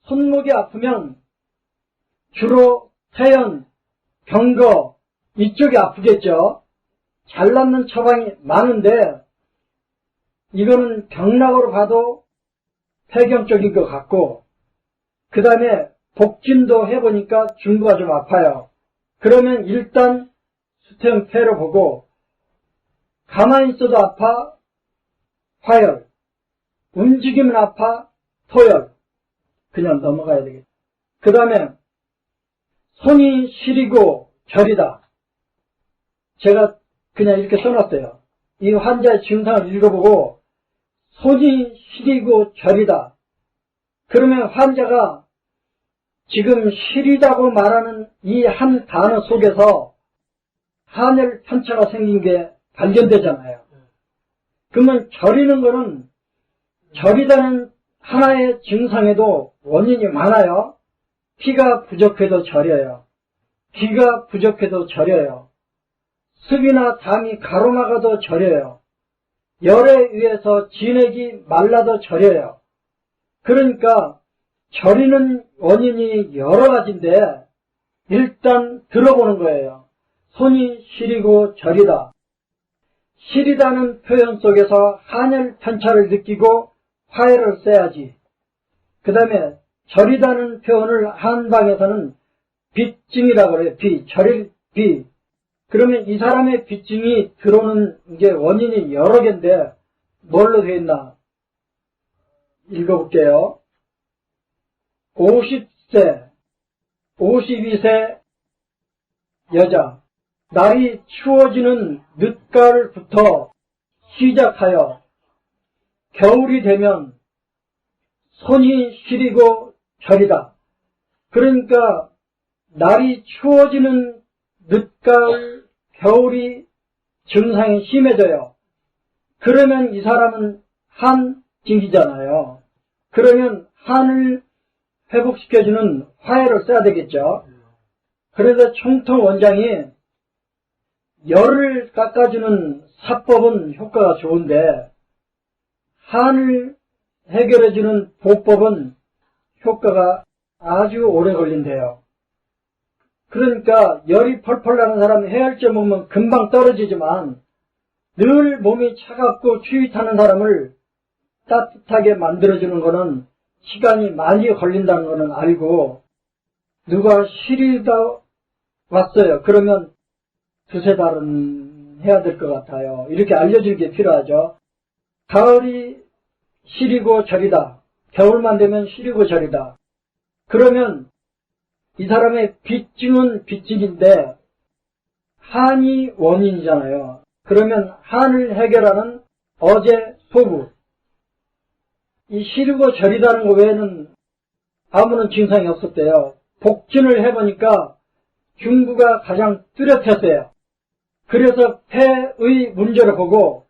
손목이 아프면 주로 태연, 경거 이쪽이 아프겠죠. 잘 낫는 처방이 많은데 이거는 경락으로 봐도 폐경 쪽인 것 같고, 그 다음에 복진도 해보니까 중부가 좀 아파요. 그러면 일단 수태형 폐로 보고, 가만히 있어도 아파 화열, 움직이면 아파 토열, 그냥 넘어가야 되겠다. 그 다음에 손이 시리고 저리다. 제가 그냥 이렇게 써놨어요. 이 환자의 증상을 읽어보고 손이 시리고 저리다. 그러면 환자가 지금 시리다고 말하는 이 한 단어 속에서 한열 편차가 생긴 게 발견되잖아요. 그러면 저리는 거는 저리다는 하나의 증상에도 원인이 많아요. 피가 부족해도 저려요. 기가 부족해도 저려요. 습이나 담이 가로막아도 저려요. 열에 의해서 진액이 말라도 저려요. 그러니까 저리는 원인이 여러 가지인데 일단 들어보는 거예요. 손이 시리고 저리다. 시리다는 표현 속에서 한열 편차를 느끼고 화열을 써야지. 그 다음에 저리다는 표현을 한방에서는 빚증이라고 그래요. 저릴 비. 그러면 이 사람의 빚증이 들어오는 게 원인이 여러 개인데 뭘로 되어 있나 읽어볼게요. 50세, 52세 여자, 날이 추워지는 늦가을부터 시작하여 겨울이 되면 손이 시리고 저리다. 그러니까 날이 추워지는 늦가을, 겨울이 증상이 심해져요. 그러면 이 사람은 한증이잖아요. 그러면 한을 회복시켜주는 화해를 써야 되겠죠. 그래서 총통 원장이 열을 깎아주는 사법은 효과가 좋은데 한을 해결해주는 보법은 효과가 아주 오래 걸린대요. 그러니까 열이 펄펄 나는 사람이 해열제 먹으면 금방 떨어지지만 늘 몸이 차갑고 추위 타는 사람을 따뜻하게 만들어주는 거는 시간이 많이 걸린다는 거는 알고, 누가 시리다 왔어요. 그러면 두세 달은 해야 될 것 같아요. 이렇게 알려주는 게 필요하죠. 가을이 시리고 저리다. 겨울만 되면 시리고 저리다. 그러면 이 사람의 빚증은 빚증인데 한이 원인이잖아요. 그러면 한을 해결하는 어제 소부. 이 시리고 저리다는 거 외에는 아무런 증상이 없었대요. 복진을 해보니까 중부가 가장 뚜렷했어요. 그래서 폐의 문제를 보고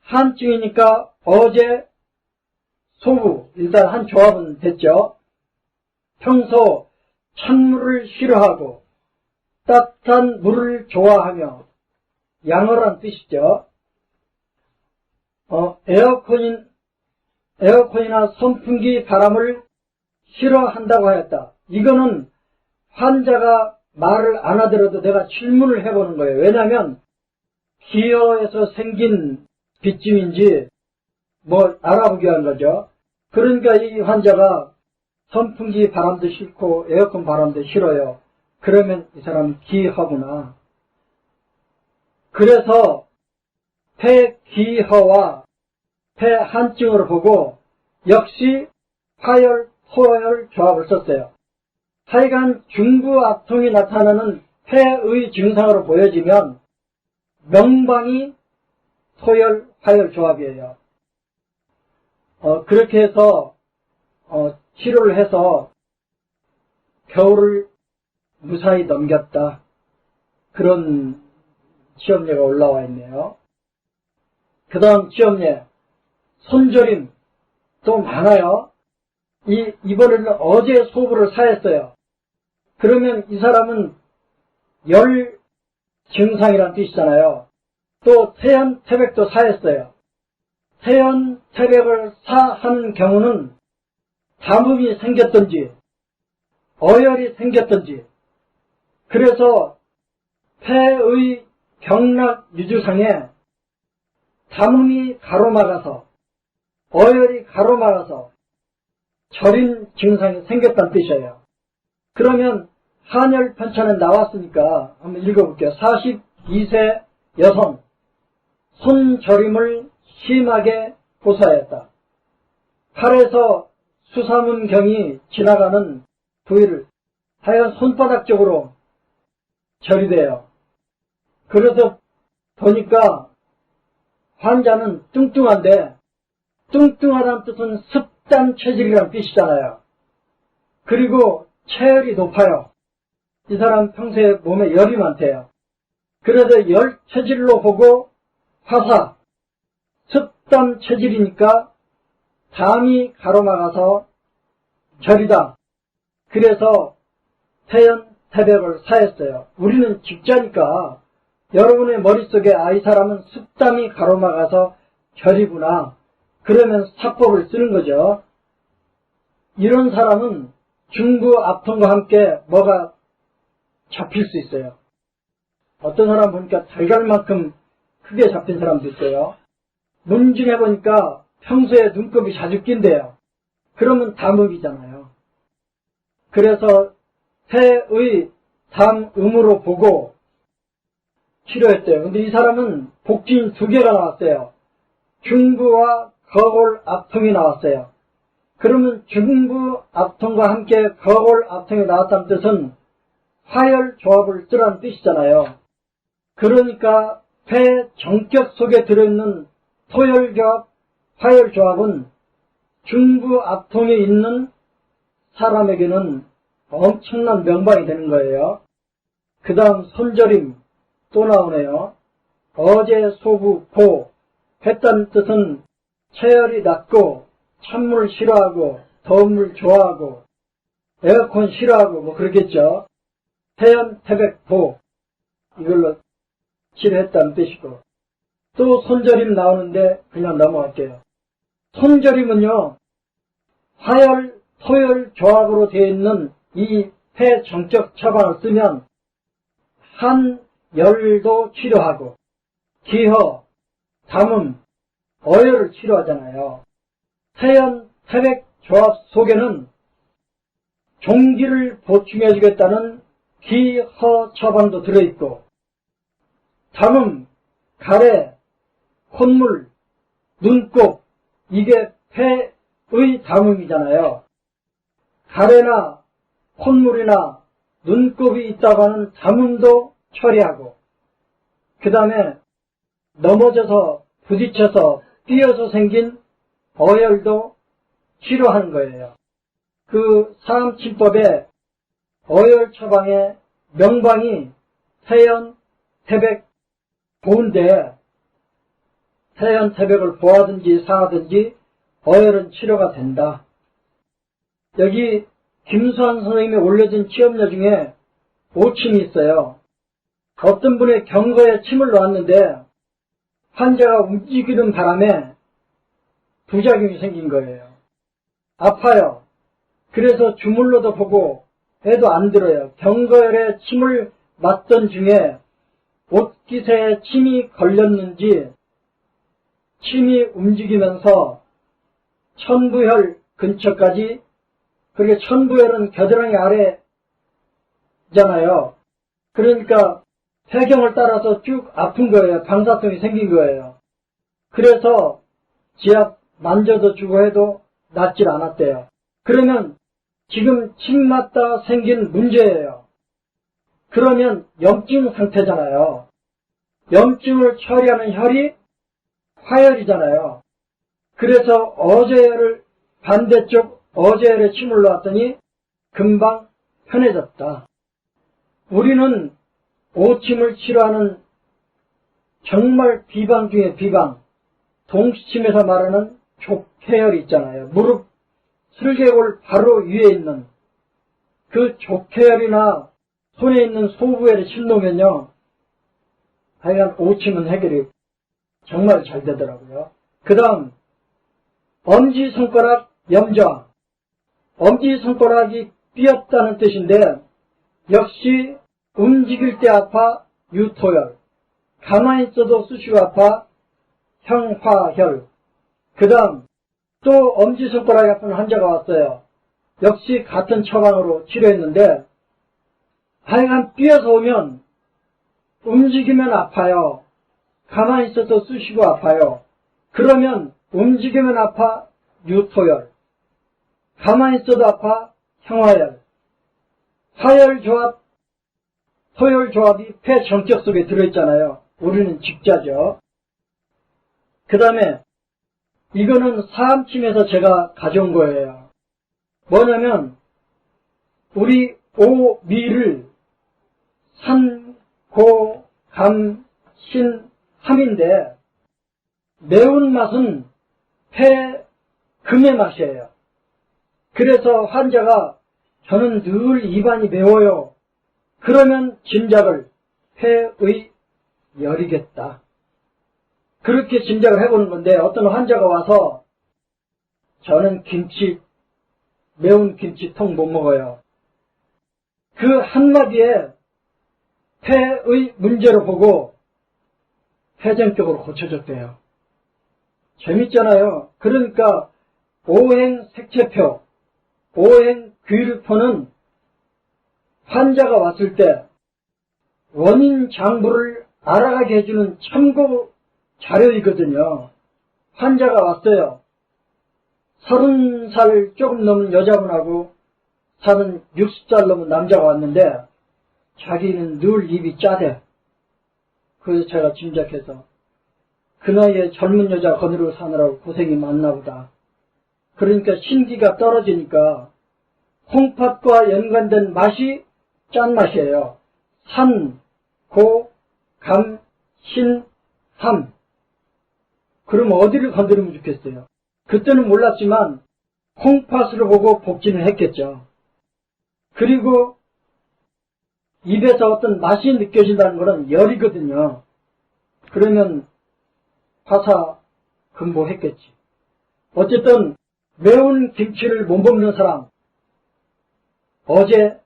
한증이니까 어제 소부, 일단 한 조합은 됐죠. 평소 찬물을 싫어하고 따뜻한 물을 좋아하며 양어란 뜻이죠. 에어컨이나 선풍기 바람을 싫어한다고 하였다. 이거는 환자가 말을 안 하더라도 내가 질문을 해보는 거예요. 왜냐하면 기어에서 생긴 빚짐인지 뭐 알아보기 위한 거죠. 그러니까 이 환자가 선풍기 바람도 싫고 에어컨 바람도 싫어요. 그러면 이 사람은 기허구나. 그래서 폐기허와 폐한증으로 보고 역시 화열, 토열 조합을 썼어요. 하여간 중부압통이 나타나는 폐의 증상으로 보여지면 명방이 토열, 화열 조합이에요. 그렇게 해서 치료를 해서 겨울을 무사히 넘겼다. 그런 시험례가 올라와 있네요. 그 다음 시험례 손저림 또 많아요. 이번에는 어제 소부를 사했어요. 그러면 이 사람은 열 증상이란 뜻이잖아요. 또 태연, 태백도 사했어요. 태연, 태백을 사한 경우는 담음이 생겼든지 어혈이 생겼든지, 그래서 폐의 경락 유주상에 담음이 가로막아서 어혈이 가로막아서 절인 증상이 생겼다는 뜻이에요. 그러면 한열 편찬에 나왔으니까 한번 읽어볼게요. 42세 여성 손저림을 심하게 고사했다. 팔에서 수사문경이 지나가는 부위를 하여간 손바닥 쪽으로 절이 돼요. 그래서 보니까 환자는 뚱뚱한데, 뚱뚱하다는 뜻은 습단 체질이라는 뜻이잖아요. 그리고 체열이 높아요. 이 사람 평소에 몸에 열이 많대요. 그래서 열 체질로 보고 화사, 습단 체질이니까 담이 가로막아서 절이다. 그래서 태연태백을 사했어요. 우리는 직자니까 여러분의 머릿속에 이 사람은 습담이 가로막아서 절이구나. 그러면 사법을 쓰는 거죠. 이런 사람은 중부 아픔과 함께 뭐가 잡힐 수 있어요. 어떤 사람 보니까 달걀만큼 크게 잡힌 사람도 있어요. 문진해 보니까 평소에 눈곱이 자주 낀대요. 그러면 담음이잖아요. 그래서 폐의 담음으로 보고 치료했대요. 근데 이 사람은 복진 2개가 나왔어요. 중부와 거골 압통이 나왔어요. 그러면 중부 압통과 함께 거골 압통이 나왔다는 뜻은 화열 조합을 쓰라는 뜻이잖아요. 그러니까 폐 정격 속에 들어있는 토열 조합, 화열 조합은 중부 압통에 있는 사람에게는 엄청난 명방이 되는 거예요. 그 다음 손저림 또 나오네요. 어제 소부 보 했다는 뜻은 체열이 낮고 찬물 싫어하고 더운 물 좋아하고 에어컨 싫어하고 뭐 그러겠죠. 태연태백 보 이걸로 치료했다는 뜻이고, 또 손저림 나오는데 그냥 넘어갈게요. 손저림은요, 화열, 토열 조합으로 되어 있는 이 폐정적 처방을 쓰면 한열도 치료하고 기허, 담음, 어혈을 치료하잖아요. 태연, 태백 조합 속에는 종기를 보충해주겠다는 기허 처방도 들어있고, 담음, 가래, 콧물, 눈곱, 이게 폐의 담음이잖아요. 가래나 콧물이나 눈곱이 있다고 하는 담음도 처리하고, 그 다음에 넘어져서 부딪혀서 뛰어서 생긴 어혈도 치료하는 거예요. 그 사암침법의 어혈 처방의 명방이 태연, 태백, 보인데 태연, 태백을 보하든지 사하든지 어혈은 치료가 된다. 여기 김수환 선생님이 올려준 취업료 중에 5침이 있어요. 어떤 분의 경거에 침을 놓았는데 환자가 움직이는 바람에 부작용이 생긴 거예요. 아파요. 그래서 주물러도 보고 해도 안 들어요. 경거에 침을 맞던 중에 옷깃에 침이 걸렸는지 침이 움직이면서 천부혈 근처까지, 그렇게 천부혈은 겨드랑이 아래잖아요. 그러니까 폐경을 따라서 쭉 아픈 거예요. 방사통이 생긴 거예요. 그래서 지압 만져도 주고 해도 낫질 않았대요. 그러면 지금 침 맞다 생긴 문제예요. 그러면 염증 상태잖아요. 염증을 처리하는 혈이 화혈이잖아요. 그래서 어제혈을 반대쪽 어제혈에 침을 놓았더니 금방 편해졌다. 우리는 오침을 치료하는 정말 비방 중에 비방, 동시침에서 말하는 족해혈이 있잖아요. 무릎 슬개골 바로 위에 있는 그 족해혈이나 손에 있는 소부혈에 침 놓으면요, 하여간 오침은 해결이 정말 잘 되더라고요. 그 다음 엄지손가락 염좌, 엄지손가락이 삐었다는 뜻인데 역시 움직일 때 아파 유토열, 가만히 있어도 수시고 아파 형화혈. 그 다음 또 엄지손가락이 아픈 환자가 왔어요. 역시 같은 처방으로 치료했는데 하여간 삐어서 오면 움직이면 아파요. 가만히 있어도 쑤시고 아파요. 그러면 움직이면 아파 유토열, 가만히 있어도 아파 형화열. 화열조합, 토열조합이 폐 정격 속에 들어있잖아요. 우리는 직자죠. 그 다음에 이거는 사암침에서 제가 가져온 거예요. 뭐냐면 우리 오미를 산, 고, 감, 신, 함인데 매운맛은 폐, 금의 맛이에요. 그래서 환자가 저는 늘 입안이 매워요. 그러면 짐작을 폐의 열이겠다. 그렇게 짐작을 해보는 건데 어떤 환자가 와서 저는 김치, 매운 김치통 못 먹어요. 그 한마디에 폐의 문제로 보고 폐전격으로 고쳐줬대요. 재밌잖아요. 그러니까 오행색채표, 오행귀류표는 환자가 왔을 때 원인 장부를 알아가게 해주는 참고 자료이거든요. 환자가 왔어요. 30살 조금 넘은 여자분하고 60살 넘은 남자가 왔는데 자기는 늘 입이 짜대. 그래서 제가 짐작해서 그 나이에 젊은 여자 거느리고 사느라고 고생이 많나 보다. 그러니까 신기가 떨어지니까 콩팥과 연관된 맛이 짠맛이에요. 산, 고, 감, 신, 함. 그럼 어디를 건드리면 좋겠어요? 그때는 몰랐지만 콩팥으로 보고 복진을 했겠죠. 그리고 입에서 어떤 맛이 느껴진다는 것은 열이거든요. 그러면 화사금보했겠지. 어쨌든 매운 김치를 못 먹는 사람 어제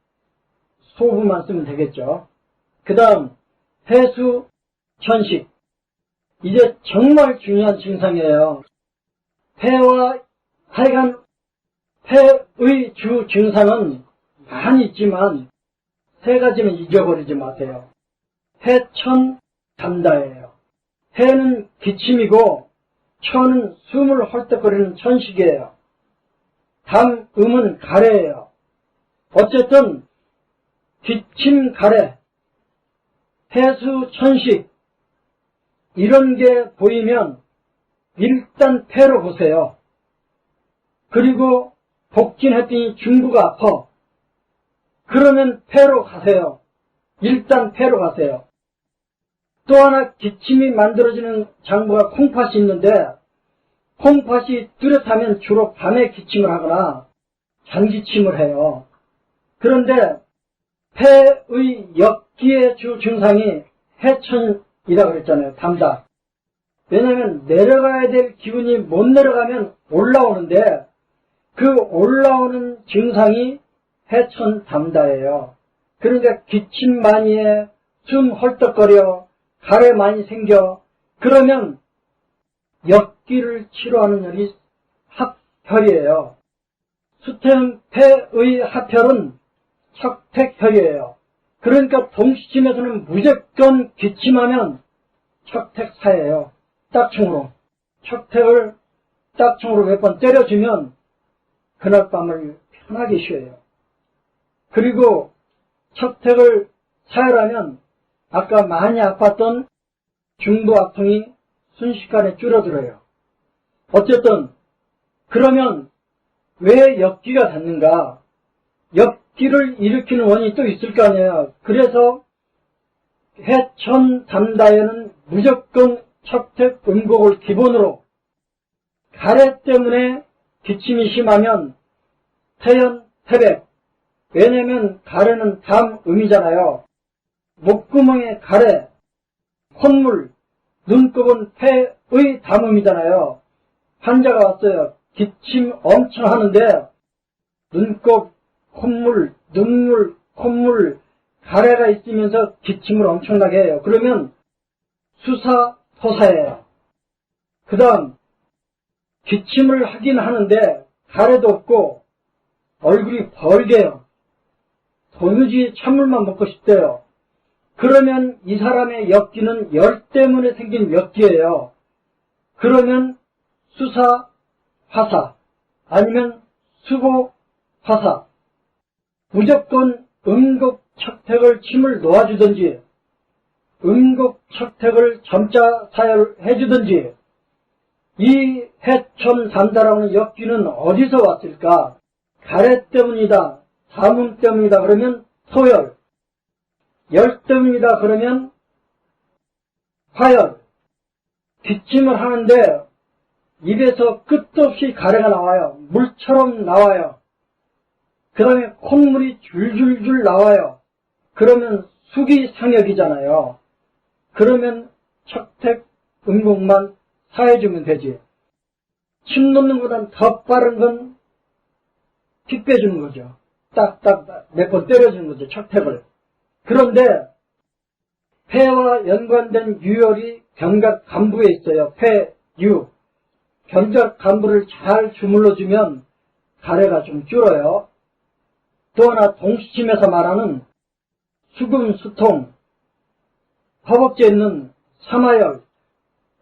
소부만 쓰면 되겠죠. 그 다음 해수, 천식. 이제 정말 중요한 증상이에요. 폐와 하여간 폐의 주 증상은 많이 있지만 세 가지는 잊어버리지 마세요. 해천 담다예요. 해는 기침이고 천은 숨을 헐떡거리는 천식이에요. 담음은 가래예요. 어쨌든 기침 가래, 해수 천식 이런 게 보이면 일단 폐로 보세요. 그리고 복진했더니 중부가 아파. 그러면 폐로 가세요. 일단 폐로 가세요. 또 하나 기침이 만들어지는 장부가 콩팥이 있는데 콩팥이 뚜렷하면 주로 밤에 기침을 하거나 잔기침을 해요. 그런데 폐의 역기의 주 증상이 해천이라고 그랬잖아요. 담다. 왜냐하면 내려가야 될 기운이 못 내려가면 올라오는데 그 올라오는 증상이 해천 담다예요. 그러니까 기침 많이 해, 숨 헐떡거려, 가래 많이 생겨. 그러면 역기를 치료하는 혈이 합혈이에요. 수태음 폐의 합혈은 척택혈이에요. 그러니까 동시침에서는 무조건 기침하면 척택사예요. 딱충으로. 척택을 딱충으로 몇 번 때려주면 그날 밤을 편하게 쉬어요. 그리고 척택을 사혈하면 아까 많이 아팠던 중부압통이 순식간에 줄어들어요. 어쨌든 그러면 왜 역기가 닿는가? 역기를 일으키는 원인이 또 있을 거 아니에요. 그래서 해천 담다에는 무조건 척택 음곡을 기본으로 가래 때문에 기침이 심하면 태연, 태백. 왜냐면 가래는 담음이잖아요. 목구멍에 가래, 콧물, 눈곱은 폐의 담음이잖아요. 환자가 왔어요. 기침 엄청 하는데 눈곱, 콧물, 눈물, 콧물, 가래가 있으면서 기침을 엄청나게 해요. 그러면 수사토사예요. 그 다음 기침을 하긴 하는데 가래도 없고 얼굴이 벌게요. 도무지 찬물만 먹고 싶대요. 그러면 이 사람의 역기는 열 때문에 생긴 역기예요. 그러면 수사, 화사 아니면 수고, 화사 무조건 음극척택을 침을 놓아주든지 음극척택을 점자 사열해주든지 이 해천산다라는 역기는 어디서 왔을까? 가래 때문이다. 담음 때문이다. 그러면 토열. 열 때문이다. 그러면 화열. 기침을 하는데 입에서 끝도 없이 가래가 나와요. 물처럼 나와요. 그 다음에 콧물이 줄줄줄 나와요. 그러면 수기상역이잖아요. 그러면 척택, 음극만 사해주면 되지. 침 놓는 것보다는 더 빠른 건 피 빼주는 거죠. 딱딱 몇 번 때려주는 거죠. 척택을. 그런데 폐와 연관된 유혈이 견각 간부에 있어요. 폐, 유. 견각 간부를 잘 주물러주면 가래가 좀 줄어요. 또 하나 동시침에서 말하는 수금, 수통, 허벅지에 있는 사마열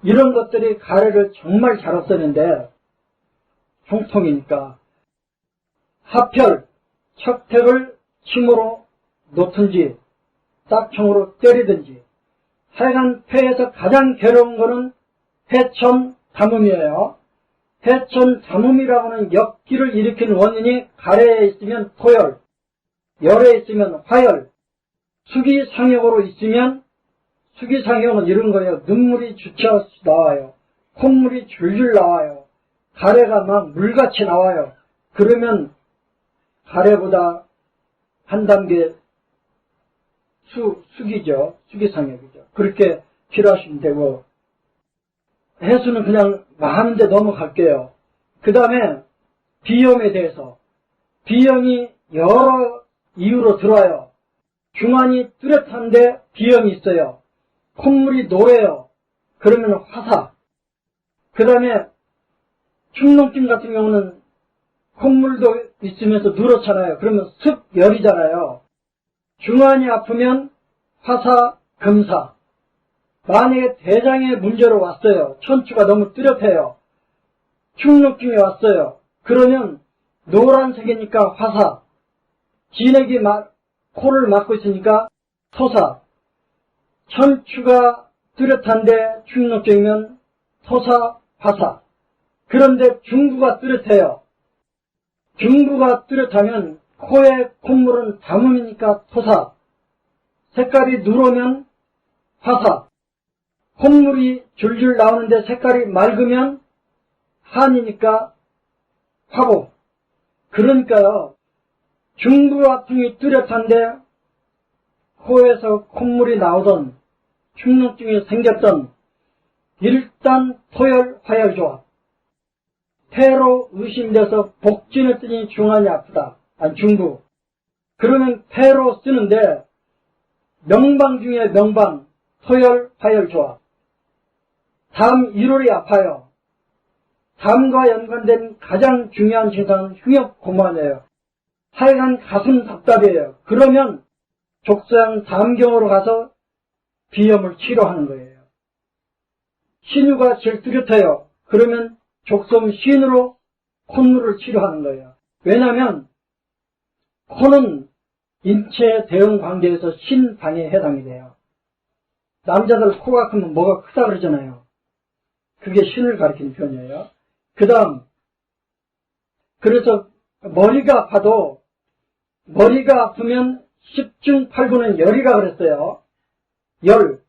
이런 것들이 가래를 정말 잘 없애는데 통통이니까 하펼, 척택을 침으로 놓든지 딱총으로 때리든지 하여간 폐에서 가장 괴로운 거는 해천담음이에요. 해천담음이라고 하는 역기를 일으키는 원인이 가래에 있으면 토열, 열에 있으면 화열, 수기상역으로 있으면 수기상역은 이런 거예요. 눈물이 주쳐 나와요. 콧물이 줄줄 나와요. 가래가 막 물같이 나와요. 그러면 가래보다 한 단계 수기죠. 수기상역이죠. 그렇게 필요하시면 되고 해수는 그냥 하는데 넘어갈게요. 그 다음에 비염에 대해서 비염이 여러 이유로 들어와요. 중환이 뚜렷한데 비염이 있어요. 콧물이 노래요. 그러면 화사. 그 다음에 축농증 같은 경우는 콧물도 있으면서 누렇잖아요. 그러면 습열이잖아요. 중환이 아프면 화사, 금사. 만약에 대장에 문제로 왔어요. 천추가 너무 뚜렷해요. 축농증이 왔어요. 그러면 노란색이니까 화사. 진액이 코를 막고 있으니까 토사. 천추가 뚜렷한데 축농증이면 토사, 화사. 그런데 중부가 뚜렷해요. 중부가 뚜렷하면 코에 콧물은 담음이니까 토사. 색깔이 누르면 화사. 콧물이 줄줄 나오는데 색깔이 맑으면 한이니까 화보. 그러니까요. 중부 아픔이 뚜렷한데 코에서 콧물이 나오던 축농증이 생겼던 일단 토열, 화열 조합. 폐로 의심돼서 복진했더니 중환이 아프다. 아니 중부. 그러면 폐로 쓰는데 명방 중에 명방, 토열, 화열 조합. 담 1월이 아파요. 담과 연관된 가장 중요한 증상은 흉역고만이에요. 하여간 가슴 답답이에요. 그러면 족소양 담경으로 가서 비염을 치료하는 거예요. 신유가 제일 뚜렷해요. 그러면 족솜 신으로 콧물을 치료하는 거예요. 왜냐하면 코는 인체 대응 관계에서 신방에 해당이 돼요. 남자들 코가 크면 뭐가 크다 그러잖아요. 그게 신을 가리키는 표현이에요. 그 다음 그래서 머리가 아파도 머리가 아프면 10중 8구는 열이라 그랬어요. 열.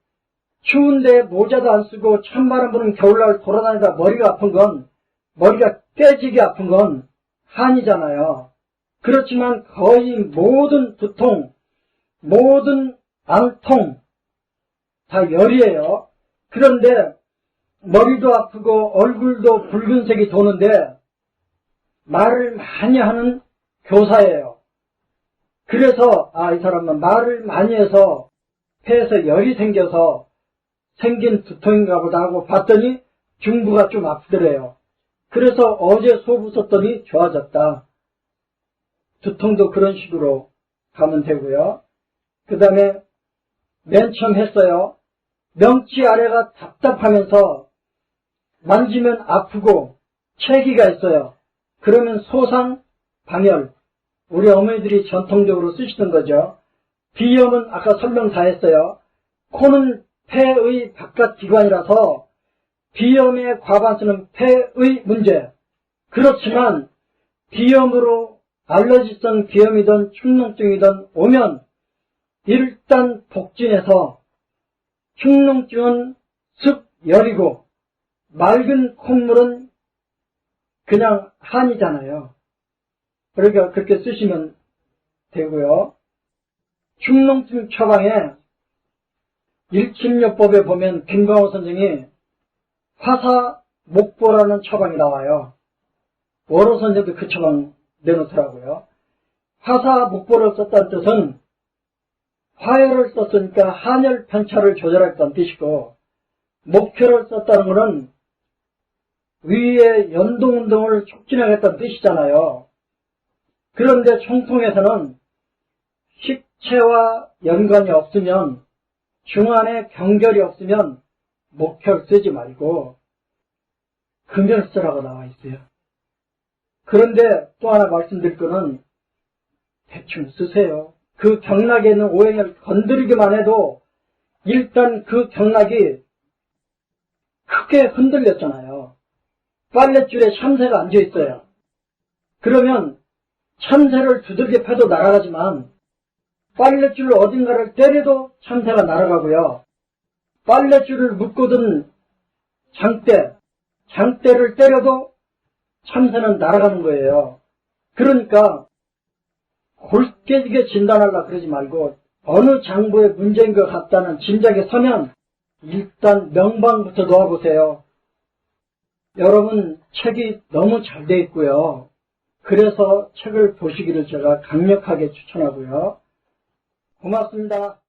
추운데 모자도 안 쓰고 찬바람 부는 겨울날 돌아다니다 머리가 아픈 건 머리가 깨지게 아픈 건 한이잖아요. 그렇지만 거의 모든 두통, 모든 앙통 다 열이에요. 그런데 머리도 아프고 얼굴도 붉은색이 도는데 말을 많이 하는 교사예요. 그래서 이 사람은 말을 많이 해서 폐에서 열이 생겨서 생긴 두통인가 보다 하고 봤더니 중부가 좀 아프더래요. 그래서 어제 소부 썼더니 좋아졌다. 두통도 그런 식으로 가면 되고요. 그 다음에 맨 처음 했어요. 명치 아래가 답답하면서 만지면 아프고 체기가 있어요. 그러면 소상, 방열, 우리 어머니들이 전통적으로 쓰시던 거죠. 비염은 아까 설명 다 했어요. 코는 폐의 바깥 기관이라서 비염의 과반수는 폐의 문제. 그렇지만 비염으로 알러지성 비염이든 축농증이든 오면 일단 복진해서 축농증은 습열이고 맑은 콧물은 그냥 한이잖아요. 그러니까 그렇게 쓰시면 되고요. 축농증 처방에 일침요법에 보면 김광호 선생이 화사목보라는 처방이 나와요. 원호 선생도 그 처방 내놓더라고요. 화사목보를 썼다는 뜻은 화열을 썼으니까 한열 편차를 조절했다는 뜻이고, 목표를 썼다는 것은 위의 연동운동을 촉진하겠다는 뜻이잖아요. 그런데 총통에서는 식체와 연관이 없으면, 중안에 경결이 없으면 목표를 쓰지 말고 금연을 쓰라고 나와 있어요. 그런데 또 하나 말씀드릴 거는 대충 쓰세요. 그 경락에 있는 오행을 건드리기만 해도 일단 그 경락이 크게 흔들렸잖아요. 빨랫줄에 참새가 앉아있어요. 그러면 참새를 두들겨 패도 날아가지만 빨랫줄 어딘가를 때려도 참새가 날아가고요. 빨랫줄을 묶고든 장대를 때려도 참새는 날아가는 거예요. 그러니까 골깨지게 진단하려고 그러지 말고 어느 장부에 문제인 것 같다는 짐작에 서면 일단 명방부터 놓아보세요. 여러분 책이 너무 잘 돼 있고요. 그래서 책을 보시기를 제가 강력하게 추천하고요. 고맙습니다.